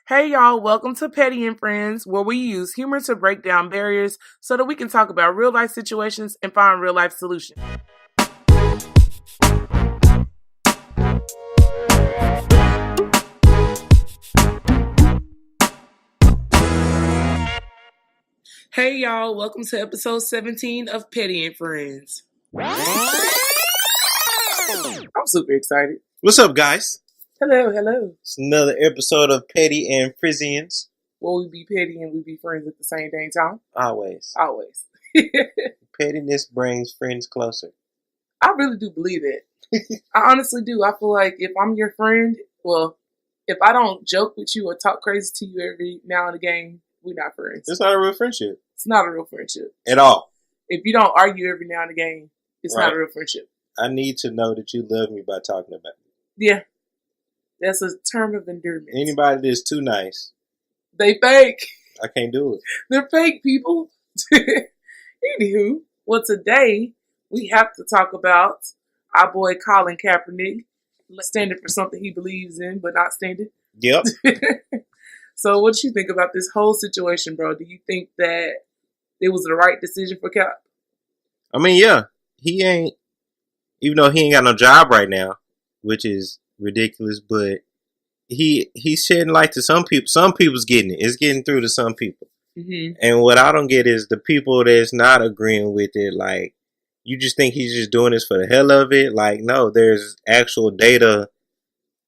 Hey y'all, welcome to Petty and Friends, where we use humor to break down barriers so that we can talk about real life situations and find real life solutions. Hey y'all, welcome to episode 17 of Petty and Friends. I'm super excited. What's up, guys? Hello. It's another episode of Petty and Frisians. Where we be petty and we be friends at the same dang time. Always. Pettiness brings friends closer. I really do believe it. I honestly do. I feel like if I'm your friend, well, if I don't joke with you or talk crazy to you every now and again, we're not friends. It's not a real friendship. It's not a real friendship. At all. If you don't argue every now and again, it's not a real friendship. I need to know that you love me by talking about it. Yeah. That's a term of endearment. Anybody that's too nice, they fake. I can't do it. They're fake people. Anywho, well, today we have to talk about our boy Colin Kaepernick, standing for something he believes in, but not standing. Yep. So what do you think about this whole situation, bro? Do you think that it was the right decision for Cap? I mean, yeah. Even though he ain't got no job right now, which is ridiculous, but he's shedding light to some people. Some people's getting it. It's getting through to some people. Mm-hmm. And what I don't get is the people that's not agreeing with it. Like, you just think he's just doing this for the hell of it. Like, no, there's actual data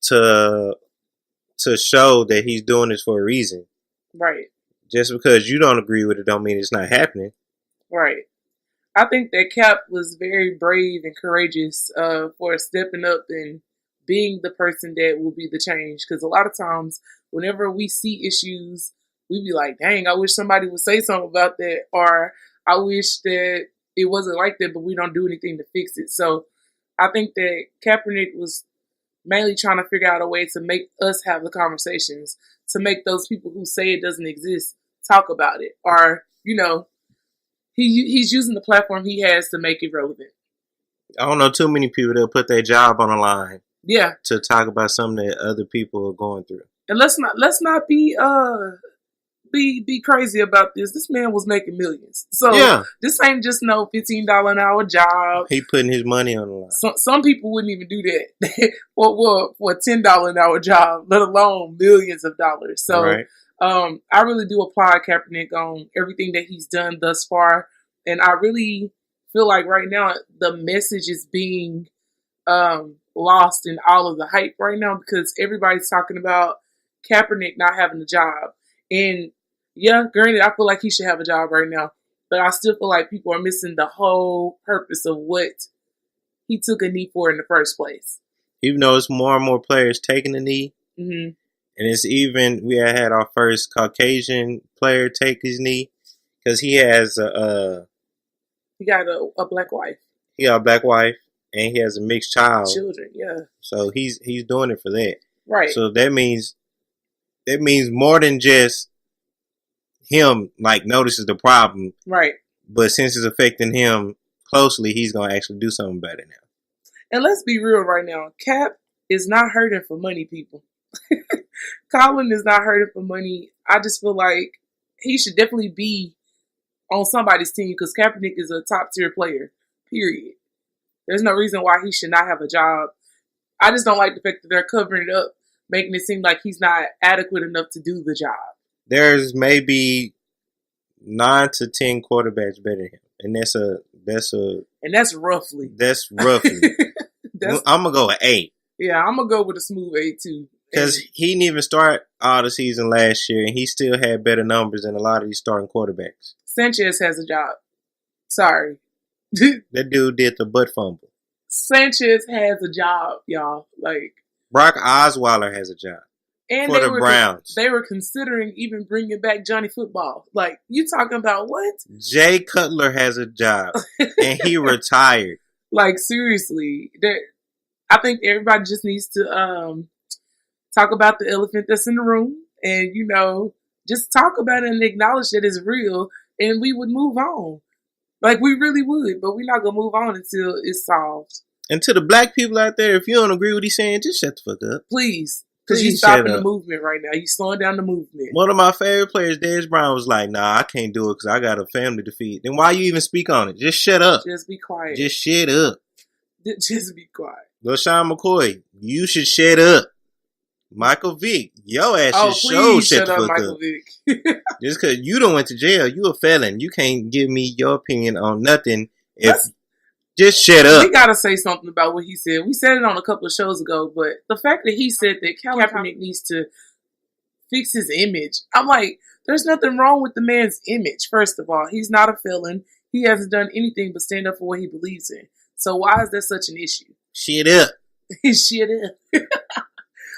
to show that he's doing this for a reason. Right. Just because you don't agree with it don't mean it's not happening. Right. I think that Cap was very brave and courageous for stepping up and being the person that will be the change. Because a lot of times, whenever we see issues, we be like, dang, I wish somebody would say something about that. Or I wish that it wasn't like that, but we don't do anything to fix it. So I think that Kaepernick was mainly trying to figure out a way to make us have the conversations, to make those people who say it doesn't exist talk about it. Or, he's using the platform he has to make it relevant. I don't know too many people that put their job on the line. Yeah. To talk about something that other people are going through. And let's not be crazy about this. This man was making millions. So yeah. This ain't just no $15 an hour job. He putting his money on the line. Some people wouldn't even do that for a $10 an hour job, let alone millions of dollars. So right. I really do applaud Kaepernick on everything that he's done thus far. And I really feel like right now the message is being lost in all of the hype right now because everybody's talking about Kaepernick not having a job. And yeah, granted, I feel like he should have a job right now, but I still feel like people are missing the whole purpose of what he took a knee for in the first place. Even though it's more and more players taking the knee, mm-hmm. And it's even, we had our first Caucasian player take his knee because he has he got a black wife. He got a black wife. And he has a mixed child. Children, yeah. So he's doing it for that. Right. So that means more than just him notices the problem. Right. But since it's affecting him closely, he's gonna actually do something about it now. And let's be real right now. Cap is not hurting for money, people. Colin is not hurting for money. I just feel like he should definitely be on somebody's team because Kaepernick is a top tier player. Period. There's no reason why he should not have a job. I just don't like the fact that they're covering it up, making it seem like he's not adequate enough to do the job. There's maybe 9 to 10 quarterbacks better than him. And that's roughly. I'm going to go with 8. Yeah, I'm going to go with a smooth 8 too. Because he didn't even start all the season last year, and he still had better numbers than a lot of these starting quarterbacks. Sanchez has a job. Sorry. That dude did the butt fumble. Sanchez has a job, y'all. Brock Osweiler has a job. And for the Browns. They were considering even bringing back Johnny Football. You talking about what? Jay Cutler has a job. And he retired. Seriously. I think everybody just needs to talk about the elephant that's in the room. And, just talk about it and acknowledge that it's real. And we would move on. We really would, but we're not going to move on until it's solved. And to the black people out there, if you don't agree with what he's saying, just shut the fuck up. Please. Because you're stopping the movement right now. You're slowing down the movement. One of my favorite players, Dez Bryant, was like, nah, I can't do it because I got a family to feed. Then why you even speak on it? Just shut up. Just be quiet. Just shut up. Just be quiet. LaShawn McCoy, you should shut up. Michael Vick, your ass should shut the fuck Michael up. Vick. Just because you don't went to jail, you a felon. You can't give me your opinion on nothing. Just shut up. We gotta say something about what he said. We said it on a couple of shows ago, but the fact that he said that Kaepernick needs to fix his image, I'm like, there's nothing wrong with the man's image. First of all, he's not a felon. He hasn't done anything but stand up for what he believes in. So why is that such an issue? Shut up. Shut up.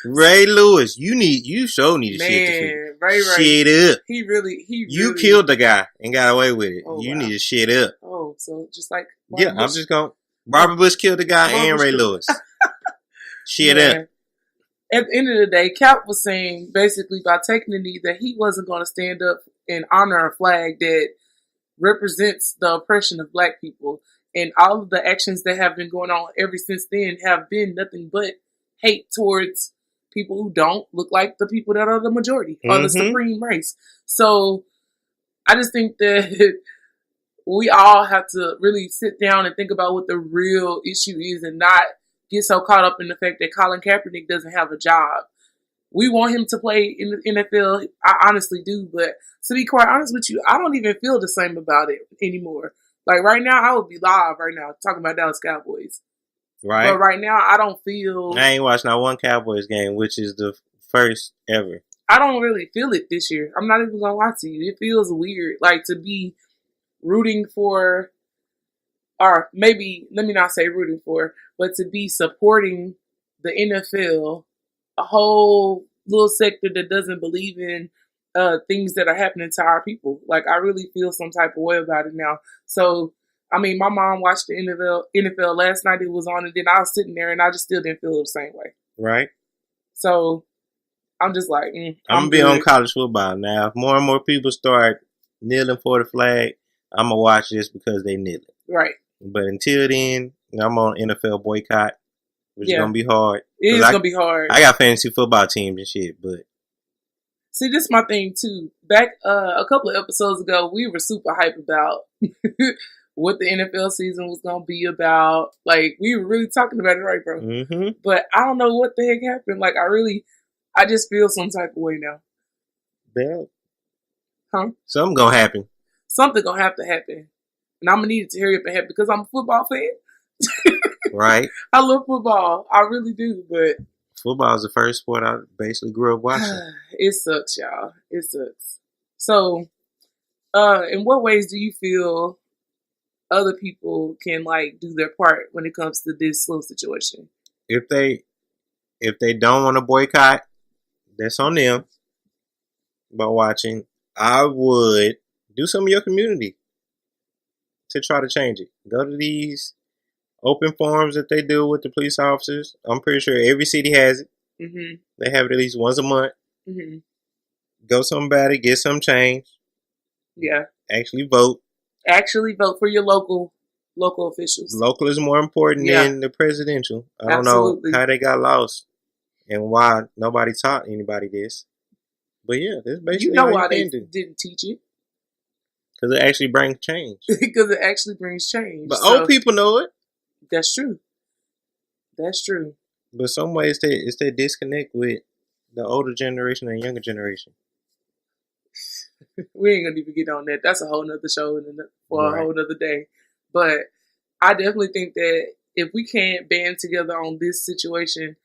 Ray Lewis, you sure need to shit. Ray. Shut up. He really. You killed the guy and got away with it. You need to shit up. Oh, so just like Robert Bush. I'm just going. Robert Bush killed the guy and Ray Lewis. Shit up. At the end of the day, Cap was saying basically by taking the knee that he wasn't going to stand up and honor a flag that represents the oppression of black people, and all of the actions that have been going on ever since then have been nothing but hate towards people who don't look like the people that are the majority or the supreme race. So I just think that we all have to really sit down and think about what the real issue is and not get so caught up in the fact that Colin Kaepernick doesn't have a job. We want him to play in the NFL. I honestly do. But to be quite honest with you, I don't even feel the same about it anymore. Like right now, I would be live right now talking about Dallas Cowboys. Right. But right now, I don't feel... I ain't watched not one Cowboys game, which is the first ever. I don't really feel it this year. I'm not even going to lie to you. It feels weird. Like to be rooting for... Or maybe, let me not say rooting for, but to be supporting the NFL, a whole little sector that doesn't believe in things that are happening to our people. Like, I really feel some type of way about it now. So... I mean, my mom watched the NFL last night. It was on, and then I was sitting there, and I just still didn't feel the same way. Right. So I'm just like, I'm gonna be on college football now. If more and more people start kneeling for the flag, I'm gonna watch this because they kneeling. Right. But until then, I'm on NFL boycott, which is gonna be hard. It is gonna be hard. I got fantasy football teams and shit, but see, this is my thing too. Back a couple of episodes ago, we were super hype about what the NFL season was going to be about. Like, we were really talking about it, right, bro? Mm-hmm. But I don't know what the heck happened. Like, I just feel some type of way now. Damn. Huh? Something going to happen. Something going to have to happen. And I'm going to need it to hurry up and happen because I'm a football fan. Right. I love football. I really do, but... Football is the first sport I basically grew up watching. It sucks, y'all. It sucks. So, in what ways do you feel other people can like do their part when it comes to this slow situation? If they don't want to boycott, that's on them. By watching, I would do some of your community to try to change it. Go to these open forums that they do with the police officers. I'm pretty sure every city has it. Mm-hmm. They have it at least once a month. Mm-hmm. Go somebody, get some change. Yeah. Actually vote. Actually vote for your local officials. Local is more important than the presidential. I don't know how they got lost and why nobody taught anybody this. But yeah, that's basically why they didn't teach it. Because it actually brings change. Because it actually brings change. But old people know it. That's true. That's true. But some ways it's they disconnect with the older generation and younger generation. We ain't gonna even get on that. That's a whole nother show for a whole nother day. But I definitely think that if we can't band together on this situation,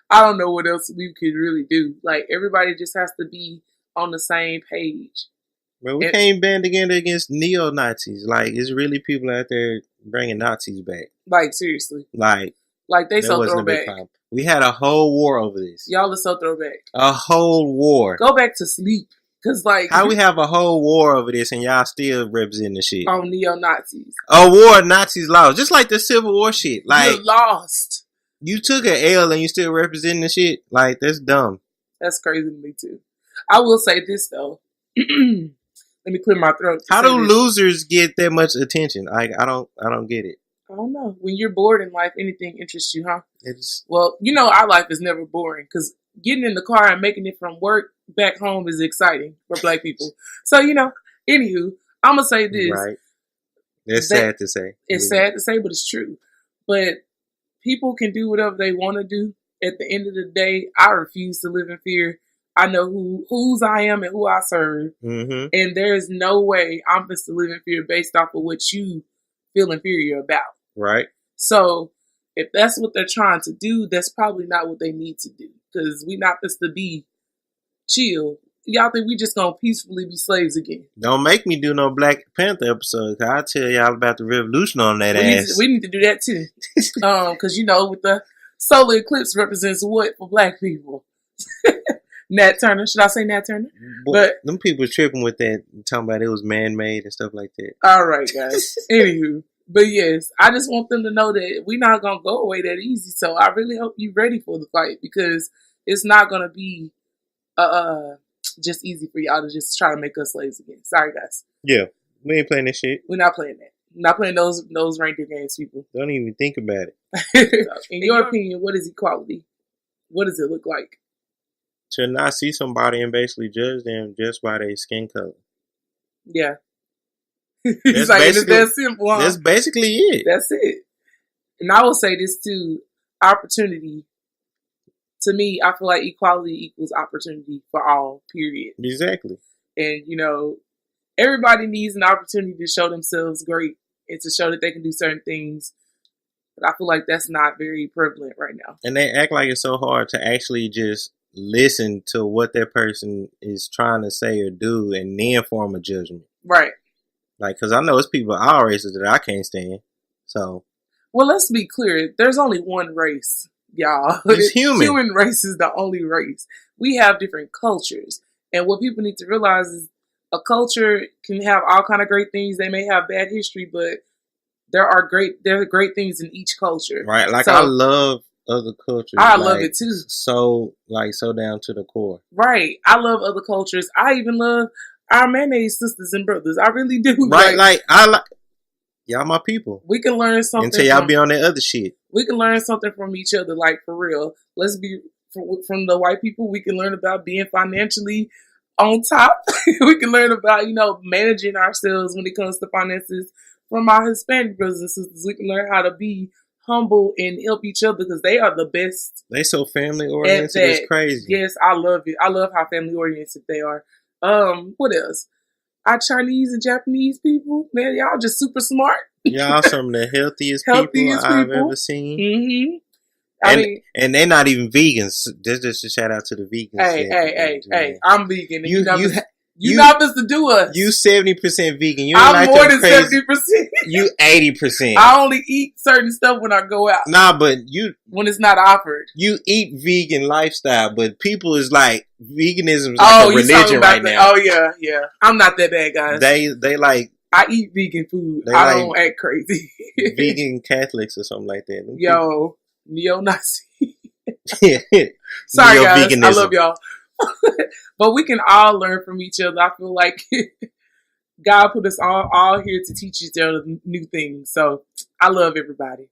I don't know what else we could really do. Like, everybody just has to be on the same page. But we can't band together against neo-Nazis. Like, it's really people out there bringing Nazis back. Like, seriously. Like they so throwback. We had a whole war over this. Y'all are so throwback. A whole war. Go back to sleep. Cause like, how we have a whole war over this and y'all still representing the shit on neo-Nazis? A war Nazis lost, just like the Civil War shit. Like, you lost. You took an L and you still representing the shit. Like, that's dumb. That's crazy to me too. I will say this though. Let me clear my throat. How do losers get that much attention? I don't get it. I don't know. When you're bored in life, anything interests you, huh? It's Well, our life is never boring because getting in the car and making it from work back home is exciting for Black people. So, anywho, I'm going to say this. right. It's sad to say. It's sad to say, but it's true. But people can do whatever they want to do. At the end of the day, I refuse to live in fear. I know whose I am and who I serve. Mm-hmm. And there is no way I'm supposed to live in fear based off of what you feel inferior about. Right. So if that's what they're trying to do, that's probably not what they need to do. Because we're not supposed to be chill. Y'all think we just gonna peacefully be slaves again? Don't make me do no Black Panther episode. Cause I'll tell y'all about the revolution on that ass. We need to do that too. Because with the solar eclipse represents what for Black people? Nat Turner. Should I say Nat Turner? But them people tripping with that, talking about it was man-made and stuff like that. All right, guys. Anywho. But yes, I just want them to know that we're not going to go away that easy. So I really hope you're ready for the fight because it's not going to be just easy for y'all to just try to make us slaves again. Sorry, guys. Yeah, we ain't playing that shit. We're not playing that. We're not playing those reindeer games, people. Don't even think about it. In your opinion, what is equality? What does it look like? To not see somebody and basically judge them just by their skin color. Yeah. It's like, it's that simple, huh? That's basically it. That's it. And I will say this too, opportunity. To me, I feel like equality equals opportunity for all, period. Exactly. And, everybody needs an opportunity to show themselves great and to show that they can do certain things. But I feel like that's not very prevalent right now. And they act like it's so hard to actually just listen to what that person is trying to say or do and then form a judgment. Right. Like, because I know it's people our races that I can't stand. So. Well, let's be clear. There's only one race, y'all. It's human. Human race is the only race. We have different cultures. And what people need to realize is a culture can have all kind of great things. They may have bad history, but there are great things in each culture. Right. Like, I love other cultures. I love it too. So down to the core. Right. I love other cultures. I even love our mayonnaise sisters and brothers. I really do. Right. Y'all my people. We can learn something. Until y'all be on that other shit. We can learn something from each other, like for real. Let's be from the white people. We can learn about being financially on top. We can learn about, managing ourselves when it comes to finances. From our Hispanic brothers and sisters, we can learn how to be humble and help each other because they are the best. They so family oriented. It's crazy. Yes, I love it. I love how family oriented they are. What else? Our Chinese and Japanese people, man, y'all just super smart. Y'all some of the healthiest people I've ever seen. Mm-hmm. And they're not even vegans. Just a shout out to the vegans. Hey, I'm vegan. You're not supposed to do us. You 70% vegan. You I'm more than 70%. You 80%. I only eat certain stuff when I go out. Nah, but when it's not offered. You eat vegan lifestyle, but people is like veganism is like a religion right now. Oh yeah. I'm not that bad, guys. They like. I eat vegan food. I don't act crazy. Vegan Catholics or something like that. Yo, neo-Nazi. Sorry, guys. I love y'all. But we can all learn from each other. I feel like God put us all here to teach each other new things. So I love everybody.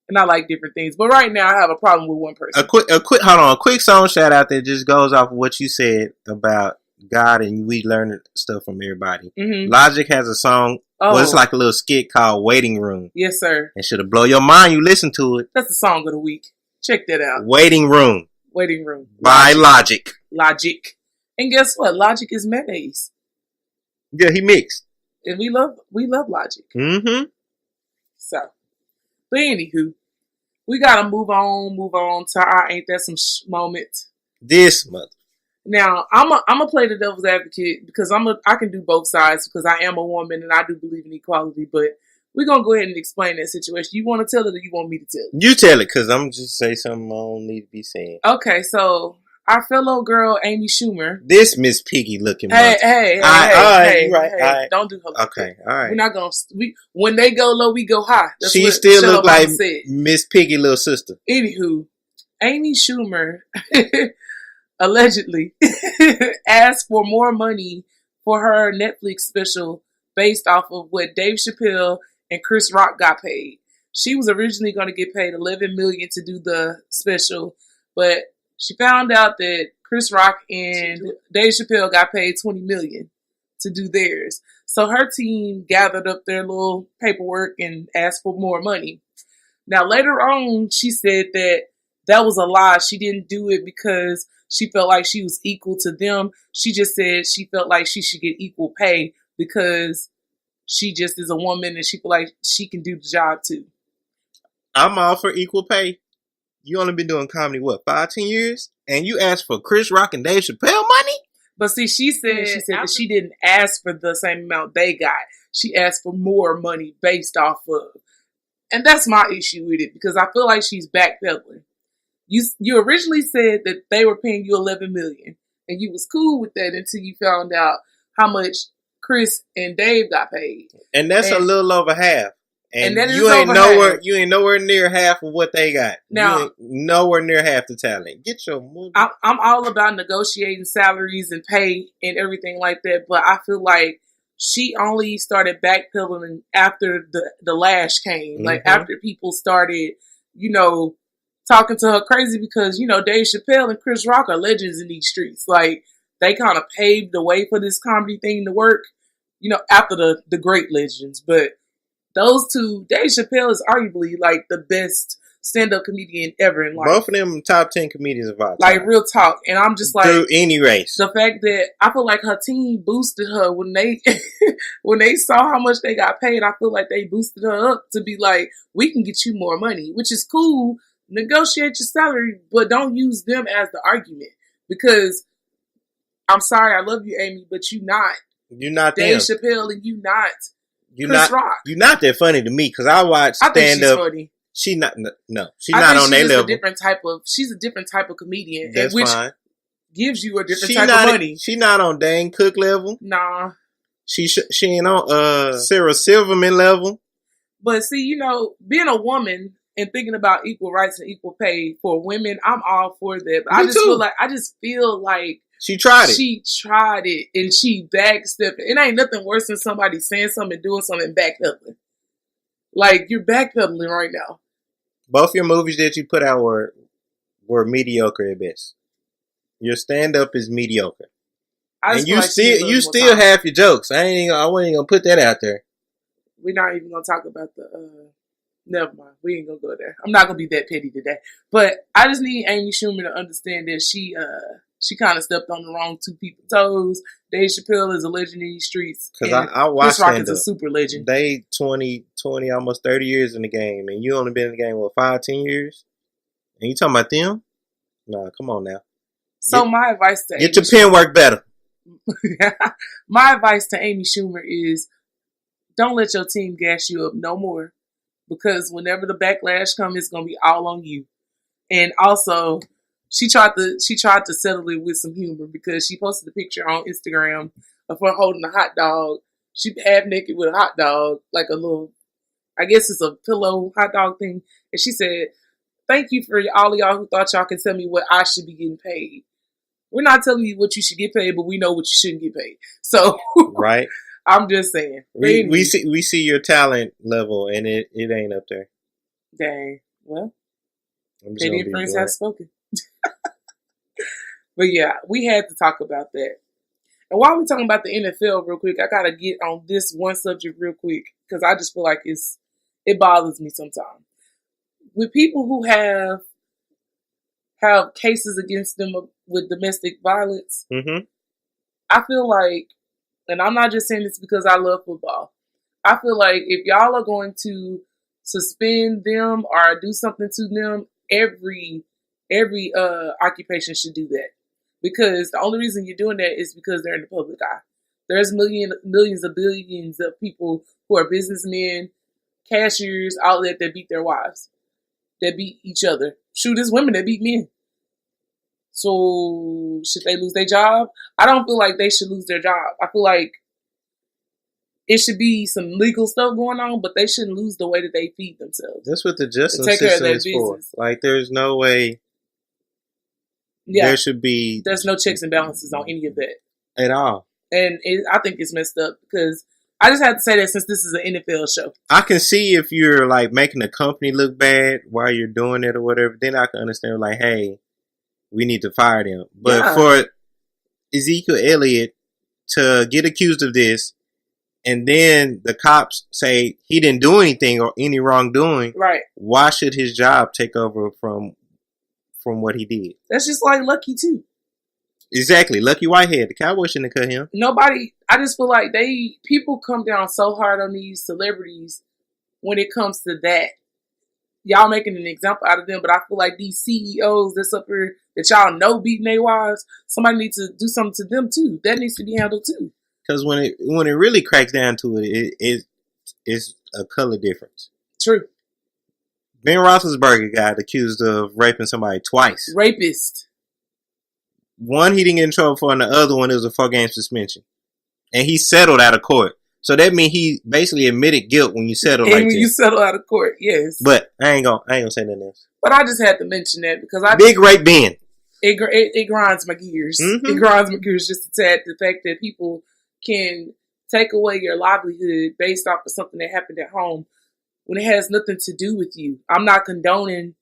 And I like different things. But right now I have a problem with one person. A quick song shout out that just goes off of what you said about God and we learn stuff from everybody. Mm-hmm. Logic has a song. Oh. Well, it's like a little skit called Waiting Room. Yes, sir. And should have blow your mind. You listen to it. That's the song of the week. Check that out. Waiting Room. By Logic. And guess what? Logic is mayonnaise. Yeah, he mixed. And we love Logic. Mm-hmm. So, but anywho, we gotta move on to our ain't that some moment. This month. Now, I'm a play the devil's advocate because I can do both sides because I am a woman and I do believe in equality, but we're going to go ahead and explain that situation. You want to tell it or you want me to tell it? You tell it because I'm just say something I don't need to be saying. Okay, so our fellow girl, Amy Schumer. This Miss Piggy looking Hey, right. Don't do her. Okay, all right. We're not going to, when they go low, we go high. That's she still look like Miss Piggy little sister. Anywho, Amy Schumer allegedly asked for more money for her Netflix special based off of what Dave Chappelle and Chris Rock got paid. She was originally going to get paid $11 million to do the special, but she found out that Chris Rock and Dave Chappelle got paid $20 million to do theirs. So her team gathered up their little paperwork and asked for more money. Now later on, she said that was a lie. She didn't do it because she felt like she was equal to them. She just said she felt like she should get equal pay because she just is a woman and she feel like she can do the job too. I'm all for equal pay. You only been doing comedy, 5, 10 years? And you asked for Chris Rock and Dave Chappelle money? But see, she said that she didn't ask for the same amount they got. She asked for more money based off of. And that's my issue with it because I feel like she's backpedaling. You originally said that they were paying you $11 million and you was cool with that until you found out how much Chris and Dave got paid. And that's a little over half. And that you ain't nowhere near half of what they got. Now, you ain't nowhere near half the talent. Get your movie. I'm all about negotiating salaries and pay and everything like that, but I feel like she only started backpedaling after the lash came. Like after people started, talking to her crazy because, Dave Chappelle and Chris Rock are legends in these streets. Like they kind of paved the way for this comedy thing to work, after the great legends. But those two, Dave Chappelle is arguably like the best stand-up comedian ever in life. Both of them top 10 comedians of all time. Like real talk. And I'm just like, through any race. The fact that I feel like her team boosted her when they when they saw how much they got paid, I feel like they boosted her up to be like, we can get you more money, which is cool. Negotiate your salary, but don't use them as the argument. Because I'm sorry, I love you, Amy, but you're not Dave Chappelle and Chris Rock. You're not that funny to me because I watch stand-up. I think she's funny. She's not on their level. She's a different type of comedian. That's which fine. Gives you a different type of money. She's not on Dane Cook level. Nah. She ain't on Sarah Silverman level. But see, being a woman and thinking about equal rights and equal pay for women, I'm all for that. But I just feel like she tried it. She tried it and she backstepped. It ain't nothing worse than somebody saying something, doing something, and backpedaling. Like you're backpedaling right now. Both your movies that you put out were mediocre at best. Your stand-up is mediocre, and you still have your jokes. I wasn't gonna put that out there. We're not even gonna talk about the. Never mind. We ain't gonna go there. I'm not gonna be that petty today. But I just need Amy Schumer to understand that she kind of stepped on the wrong two people's toes. Dave Chappelle is a legend in these streets. Because I watched Chris Rock is a super legend. They 20, almost 30 years in the game, and you only been in the game, 5, 10 years? And you talking about them? Nah, come on now. So my advice to Get your pen work better. My advice to Amy Schumer is don't let your team gas you up no more. Because whenever the backlash comes, it's gonna be all on you. And also, she tried to settle it with some humor because she posted a picture on Instagram of her holding a hot dog. She half naked with a hot dog, like a little, I guess it's a pillow hot dog thing. And she said, "Thank you for all of y'all who thought y'all can tell me what I should be getting paid. We're not telling you what you should get paid, but we know what you shouldn't get paid." So, right. I'm just saying. We see your talent level, and it ain't up there. Dang. Well, Petty and Prince has spoken. But yeah, we had to talk about that. And while we're talking about the NFL real quick, I gotta get on this one subject real quick because I just feel like it bothers me sometimes. With people who have cases against them with domestic violence, I feel like, and I'm not just saying this because I love football, I feel like if y'all are going to suspend them or do something to them, every occupation should do that. Because the only reason you're doing that is because they're in the public eye. There's millions of billions of people who are businessmen, cashiers, outlet that beat their wives, that beat each other. Shoot, there's women that beat men. So should they lose their job? I don't feel like they should lose their job. I feel like it should be some legal stuff going on, but they shouldn't lose the way that they feed themselves. That's what the justice system is for. Like, there's no way. Yeah, there's no checks and balances on any of that at all. And I think it's messed up because I just have to say that since this is an NFL show. I can see if you're like making the company look bad while you're doing it or whatever, then I can understand like, hey, we need to fire them. But for Ezekiel Elliott to get accused of this, and then the cops say he didn't do anything or any wrongdoing, right? Why should his job take over from what he did? That's just like Lucky too. Exactly, Lucky Whitehead. The Cowboys shouldn't have cut him. Nobody. I just feel like people come down so hard on these celebrities when it comes to that. Y'all making an example out of them, but I feel like these CEOs that's up here that y'all know beating their wives, somebody needs to do something to them too. That needs to be handled too. Because when it really cracks down to it's a color difference. True. Ben Roethlisberger got accused of raping somebody twice. Rapist. One he didn't get in trouble for, and the other one it was a 4-game suspension, and he settled out of court. So that means he basically admitted guilt when you settle like that. When you settle out of court, yes. But I ain't gonna say nothing else. But I just had to mention that because Big Rape Ben. It grinds my gears. Mm-hmm. It grinds my gears just a tad. The fact that people can take away your livelihood based off of something that happened at home when it has nothing to do with you. I'm not condoning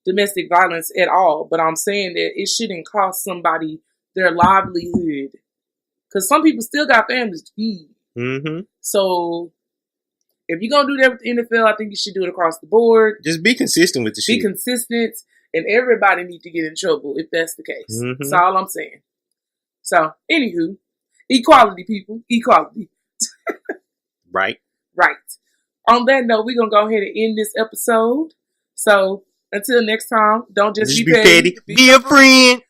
domestic violence at all, but I'm saying that it shouldn't cost somebody their livelihood because some people still got families to feed. Mm-hmm. So if you're gonna do that with the NFL, I think you should do it across the board. Just be consistent with the shit. Be consistent, and everybody need to get in trouble if that's the case. Mm-hmm. That's all I'm saying. So, anywho, equality, people, equality. Right. On that note, we're gonna go ahead and end this episode. So, until next time, don't just be petty. Be a friend.